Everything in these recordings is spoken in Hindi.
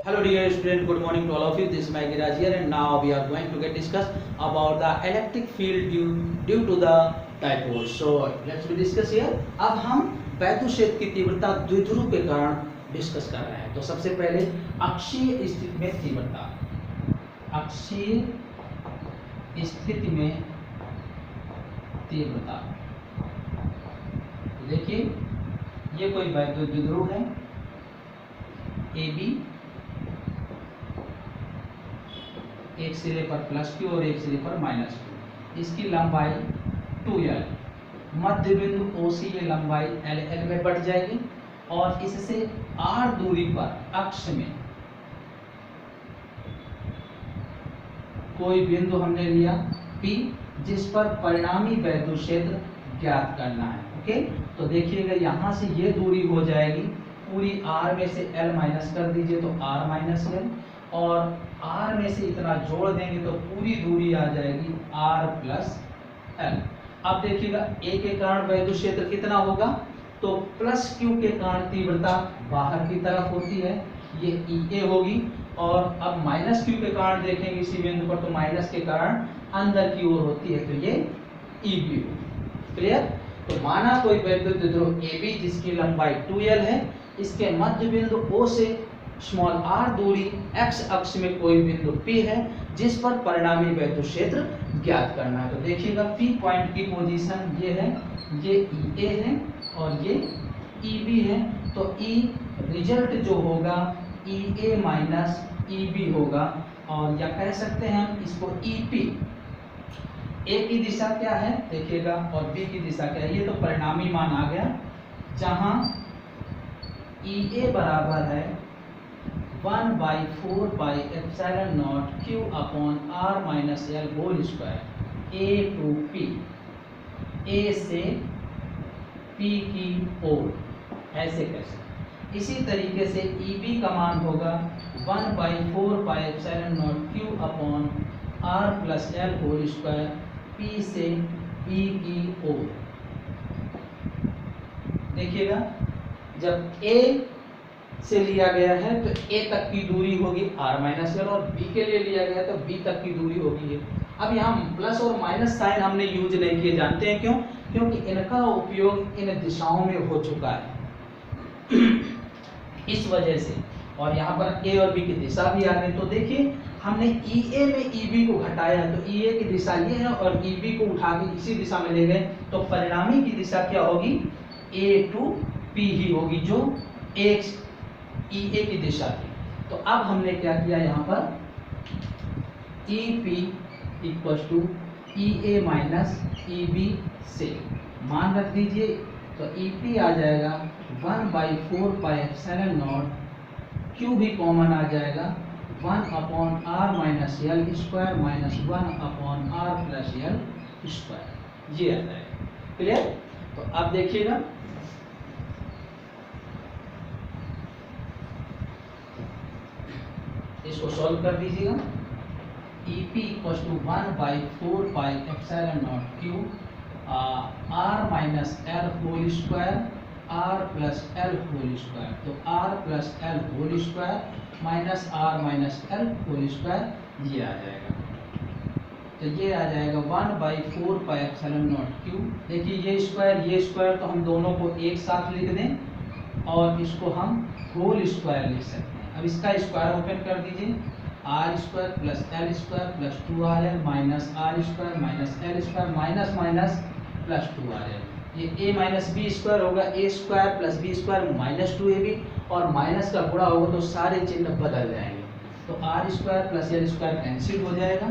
Hello dear student, good morning to all of you. This is my Giraj here and now we are going to get discuss about the electric field due to the dipole. So let's discuss here. अब हम वैद्युत क्षेत्र की तीव्रता द्विध्रुव के कारण डिस्कस कर रहे हैं. तो सबसे पहले अक्षीय स्थिति में तीव्रता, अक्षीय स्थिति में तीव्रता. देखिए ये कोई वैद्युत द्विध्रुव है AB, एक सिरे पर प्लस क्यू और एक सिरे पर माइनस क्यू. इसकी लंबाई 2l, मध्य बिंदु O से ये लंबाई LL में बढ़ जाएगी और इससे r दूरी पर अक्ष में कोई बिंदु हमने लिया P, जिस पर परिणामी वैद्युत क्षेत्र ज्ञात करना है. ओके, तो देखिएगा यहाँ से ये दूरी हो जाएगी पूरी r में से l माइनस कर दीजिए तो r माइनस l, और r में से इतना जोड़ देंगे तो पूरी दूरी आ जाएगी r प्लस l. अब देखिएगा a के कारण वैद्युत क्षेत्र कितना होगा, तो प्लस q के कारण तीव्रता बाहर की तरफ होती है, ये EA होगी. और अब माइनस q के कारण देखेंगे इसी बिंदु पर, तो माइनस के कारण अंदर की ओर होती है, तो ये EB होगी. क्लियर. तो माना कोई वैद्युत द्विध्रुव AB जिसकी लंबाई 2l है, इसके मध्य बिंदु O से स्मॉल r दूरी x अक्ष में कोई बिंदु P है जिस पर परिणामी वैद्युत क्षेत्र ज्ञात करना है. तो देखिएगा P पॉइंट की पोजीशन ये है, ये EA है और ये EB है. तो E रिजल्ट जो होगा EA माइनस EB होगा, और या कह सकते हैं हम इसको EP. A की दिशा क्या है देखिएगा और B की दिशा क्या है, ये तो परिणामी मान आ गया, जहां EA बराबर है 1/4 pi epsilon naught Q upon R minus L whole square A to P, A से P की ओर, ऐसे कैसे. इसी तरीके से EB का मान होगा 1/4 pi epsilon naught Q upon R plus L whole square P से P की ओर. देखिएगा जब A से लिया गया है तो A तक की दूरी होगी R माइनस L, और B के लिए लिया गया तो B तक की दूरी होगी ये. अब यहाँ प्लस और माइनस साइन हमने यूज नहीं किए, जानते हैं क्यों? क्योंकि इनका उपयोग इन दिशाओं में हो चुका है इस वजह से, और यहाँ पर A और B की दिशा भी आ गई. तो देखिए हमने EA में EB को घटाया, तो EA की दिशा ये है और EB को उठा के इसी दिशा में ले गए, तो परिणामी की दिशा क्या होगी, A टू P ही होगी, जो EA की दिशा थी. तो अब हमने क्या किया, यहाँ पर EP equal to EA minus EB से मान रख दीजिए, तो EP आ जाएगा 1/4 पाई एप्सिलॉन नॉट, Q भी कॉमन आ जाएगा 1 upon R minus L square minus 1 upon R plus L square, ये आ जाएगा. क्लियर. तो अब देखिएगा इसको सॉल्व कर दीजिएगा. EP equal to 1/4 pi epsilon naught Q R minus L whole square R plus L whole square, तो R plus L whole square minus R minus L whole square, ये आ जाएगा. तो ये आ जाएगा 1/4 पाई एप्सिलॉन नॉट Q. देखिए ये स्क्वायर तो हम दोनों को एक साथ लिख दें और इसको हम होल स्क्वायर लिख सकते हैं. अब इसका स्क्वायर ओपन कर दीजिए, R square plus L square plus 2RL minus R square minus L square minus minus plus 2RL. ये A माइनस B स्क्वायर होगा, A square plus B square minus 2AB, और माइनस का गुणा होगा तो सारे चिन्ह बदल जाएंगे, तो R square plus L square cancel हो जाएगा.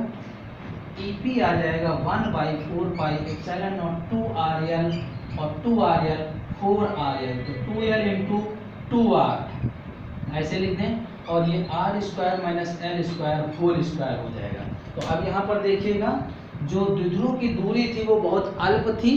EP आ जाएगा 1/4 पाई एप्सिलॉन नॉट 2RL और 2RL 4RL, तो 2L इंटू 2R ऐसे लिख दें, और ये R square minus L square whole square हो जाएगा. तो अब यहाँ पर देखिएगा जो द्विध्रुव की दूरी थी वो बहुत अल्प थी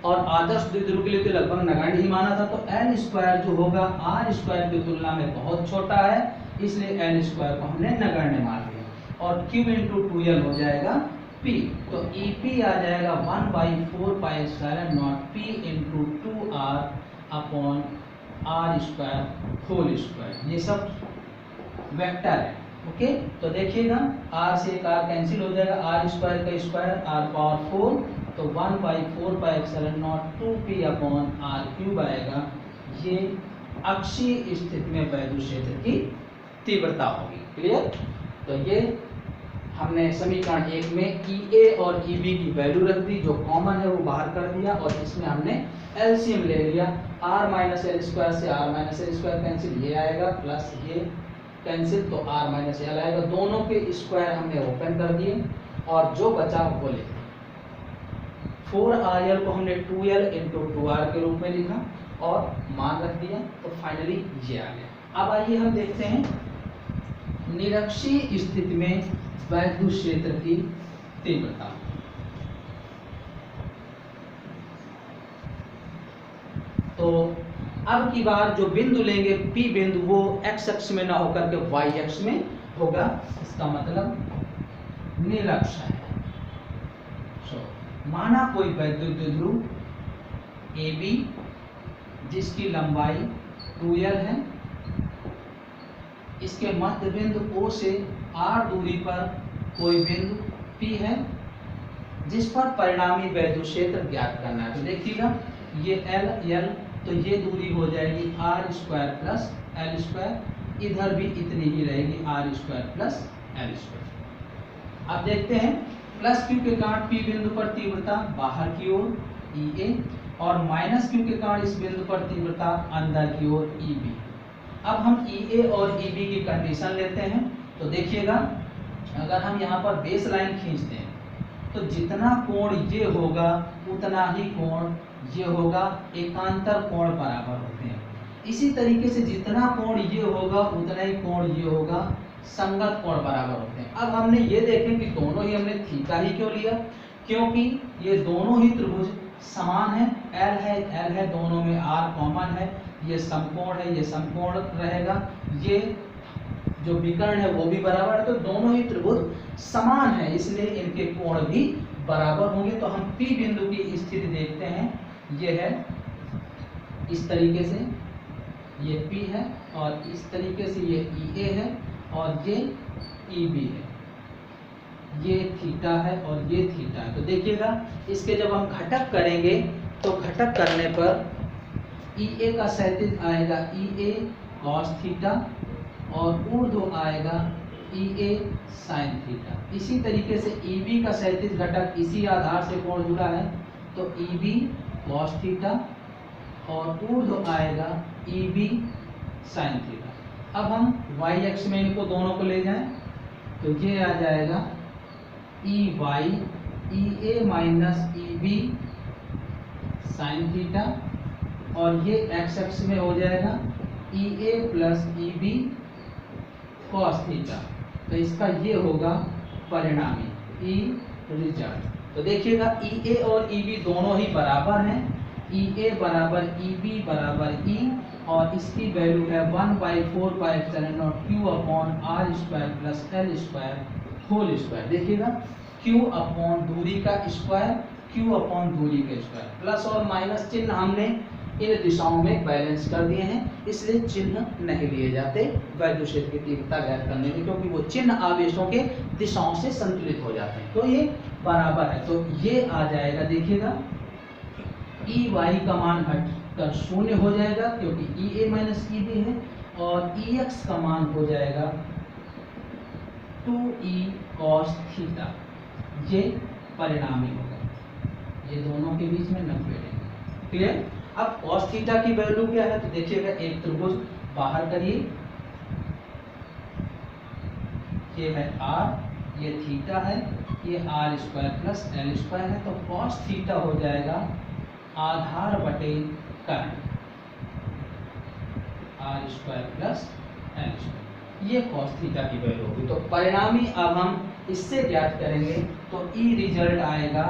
और आदर्श द्विध्रुव के लिए तो लगभग नगण्य ही माना था, तो L स्क्वायर जो होगा R स्क्वायर की तुलना में बहुत छोटा है, इसलिए L स्क्वायर को हमने नगण्य मान लिया, और Q इंटू 2L हो जाएगा P. तो EP आ जाएगा 1/4 pi epsilon naught P into 2R upon R square whole square. ये सब वेक्टर है। ओके, तो देखिएगा r से एक r कैंसिल हो जाएगा, r स्क्वायर का स्क्वायर r पावर 4, तो 1/4πε0 2p अपॉन r क्यूब आएगा। ये अक्षीय स्थिति में वैद्युत क्षेत्र की तीव्रता होगी। क्लियर? तो ये हमने समीकरण 1 में EA और EB की वैल्यू रख दी, जो कॉमन है वो बाहर कर दिया, और इसमें हमने एलसीएम ले लिया। r माइनस एल स्क्वायर से r minus L square cancel, ये आएगा प्लस ये कैंसिल, तो r माइनस एल आएगा। दोनों के स्क्वायर हमने ओपन कर दिए और जो बचा वो लिख 4rl को हमने 2l इंटू 2r के रूप में लिखा और मान रख दिया, तो फाइनली ये आ गया। अब आइए हम देखते हैं निरक्षीय स्थिति में वैद्युत क्षेत्र की तीव्रता। तो अब की बार जो बिंदु लेंगे P बिंदु, वो x अक्ष में ना होकर के y अक्ष में होगा, इसका मतलब निरक्ष है। माना कोई वैद्युत ध्रुव AB जिसकी लंबाई 2l है, इसके मध्य बिंदु O से r दूरी पर कोई बिंदु P है जिस पर परिणामी वैद्युत क्षेत्र ज्ञात करना है। तो देखिएगा ये L, तो ये दूरी हो जाएगी r square plus l square, इधर भी इतनी ही रहेगी r square plus l square. अब देखते हैं प्लस क्यू के कारण P बिंदु पर तीव्रता बाहर की ओर EA और माइनस क्यू के कारण इस बिंदु पर तीव्रता अंदर की ओर EB। अब हम EA और EB की कंडीशन लेते हैं। तो देखिएगा अगर हम यहाँ पर बेस लाइन खींचते हैं तो जितना कोण ये होगा उतना ही कोण ये होगा, एकांतर कोण बराबर होते हैं। इसी तरीके से जितना कोण ये होगा उतना ही कोण ये होगा, संगत कोण बराबर होते हैं। अब हमने ये देखें कि दोनों ही हमने थीटा ही क्यों लिया, क्योंकि ये दोनों ही त्रिभुज समान है, L है, दोनों में R कॉमन है, ये समकोण है, ये समकोण रहेगा, ये जो विकर्ण है वो भी बराबर है, तो दोनों ही त्रिभुज समान है, इसलिए इनके कोण भी बराबर होंगे। तो हम P बिंदु की स्थिति देखते हैं, ये है इस तरीके से, ये P है और इस तरीके से ये EA है और ये EB है, ये थीटा है और ये थीटा है। तो देखिएगा इसके जब हम घटक करेंगे तो घटक करने पर EA का क्षैतिज आएगा EA cos थीटा और ऊर्ध्व आएगा EA sin थीटा। इसी तरीके से EB का क्षैतिज घटक इसी आधार से कोण जुड़ा है, तो EB cos थीटा और ऊर्ध्व आएगा EB sin थीटा। अब हम y अक्ष में इनको दोनों को ले जाएं तो ये आ जाएगा EY EA minus EB sin theta और ये x अक्ष में हो जाएगा EA plus EB cos theta. तो इसका ये होगा परिणामी E रिजल्ट। तो देखिएगा EA और EB दोनों ही बराबर हैं, EA बराबर EB बराबर E और इसकी वैल्यू है 1/4πε0 Q upon R square plus L square whole square. देखिएगा Q अपॉन दूरी का स्क्वायर, Q अपॉन दूरी का स्क्वायर, प्लस और माइनस चिन्ह हमने इन दिशाओं में बैलेंस कर दिए हैं, इसलिए चिन्ह नहीं लिए जाते वैद्युत क्षेत्र की तीव्रता ज्ञात करने के, क्योंकि वो चिन्ह आवेशों के दिशाओं से संतुलित हो जाते हैं। तो ये बराबर है, तो ये आ जाएगा। देखिएगा EY का मान घटकर 0 हो जाएगा क्योंकि EA माइनस EB है और EX का मान हो जाएगा 2E cos थीटा, ये परिणामी होगा, ये दोनों के बीच में 90 डिग्री। क्लियर? अब cos थीटा की वैल्यू क्या है, तो देखिएगा एक त्रिभुज बाहर करिए, ये है R, ये थीटा है, ये R square plus L square है, तो cos थीटा हो जाएगा आधार बटे कर्ण, R square plus L square, ये cos थीटा की वैल्यू होगी। तो परिणामी अब हम इससे ज्ञात करेंगे, तो E रिजल्ट आएगा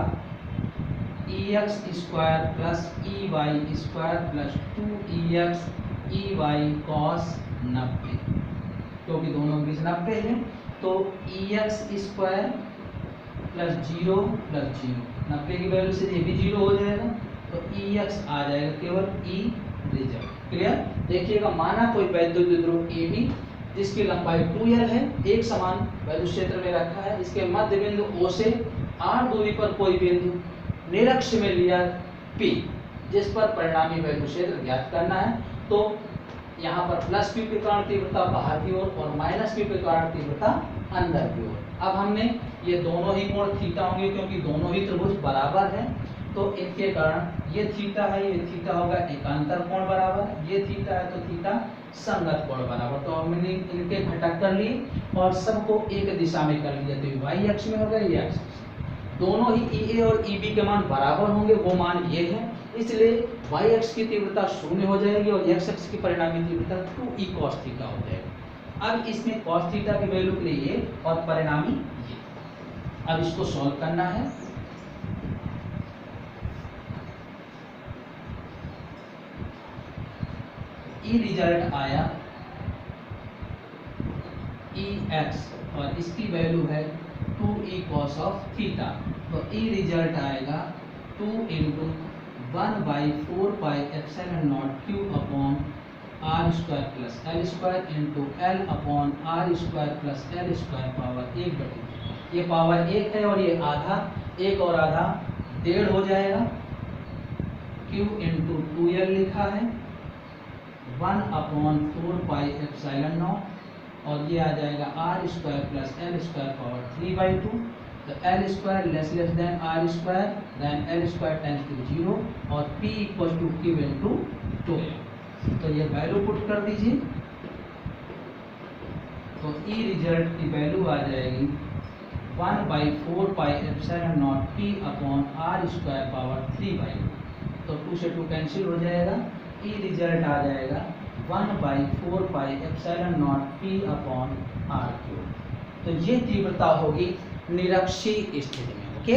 EX square plus EY square plus 2EX EY cos 90, क्योंकि दोनों के बीच 90 है, तो EX स्क्वायर प्लस 0 प्लस 0, 90 की वैल्यू से ये भी 0 हो जाएगा, तो EX आ जाएगा केवल E रिजल्ट। क्लियर? देखिएगा माना कोई वैद्युत ध्रुव AB जिसकी लंबाई 2l है, एक समान वैल्यू क्षेत्र में रखा है। इसके मध्य बिंदु O से r दूरी पर कोई बिंदु निरक्ष में लिया P, जिस पर परिणामी वैल्यू क्षेत्र ज्ञात करना है। तो यहाँ पर प्लस Q के कारण तीव्रता बाहर की ओर और माइनस Q के कारण तीव्रता अंदर की ओर। अब हमने ये दोनों ही कोण थीटा होंगे क्योंकि दोनों ही त्रिभुज बराबर हैं, तो इनके कारण ये थीटा है, ये थीटा होगा एकांतर कोण बराबर, ये थीटा है तो थीटा संगत कोण बराबर। तो हमने इनके घटक कर लिए और सबको एक दिशा में कर लिया, तो ये वाई अक्ष में हो गया, ये अक्ष। दोनों ही ई ए और ई बी के मान बराबर होंगे, वो मान ये है, इसलिए वाई अक्ष की तीव्रता 0 हो जाएगी और एक्स अक्ष की परिणामी तीव्रता 2e cos थीटा हो जाएगी। अब इसमें cos थीटा की वैल्यू के लिए ये और परिणामी ये। अब इसको सॉल्व करना है। ई रिजल्ट आया ई एक्स और इसकी वैल्यू है 2e cos ऑफ थीटा, तो ई रिजल्ट आएगा 2 into 1/4 pi epsilon naught q upon r square plus l square into l upon r square plus l square power 1/2। ये पावर 1 है और ये आधा, 1 और आधा 1.5 हो जाएगा। q इंटू 2l लिखा है 1/4 पाई एप्सिलॉन नॉट और ये आ जाएगा r square plus l square power 3/2। तो l square less than r square, then l square tends to 0 और p equal to q into 2। तो ये वैल्यू पुट कर दीजिए, तो ई रिजल्ट की वैल्यू आ जाएगी 1/4 pi epsilon naught p upon r square power 3/2। तो 2 से 2 कैंसिल हो जाएगा, ई रिजल्ट आ जाएगा 1/4 pi epsilon naught p upon r cube. तो ये तीव्रता होगी निरक्षीय स्थिति में। ओके।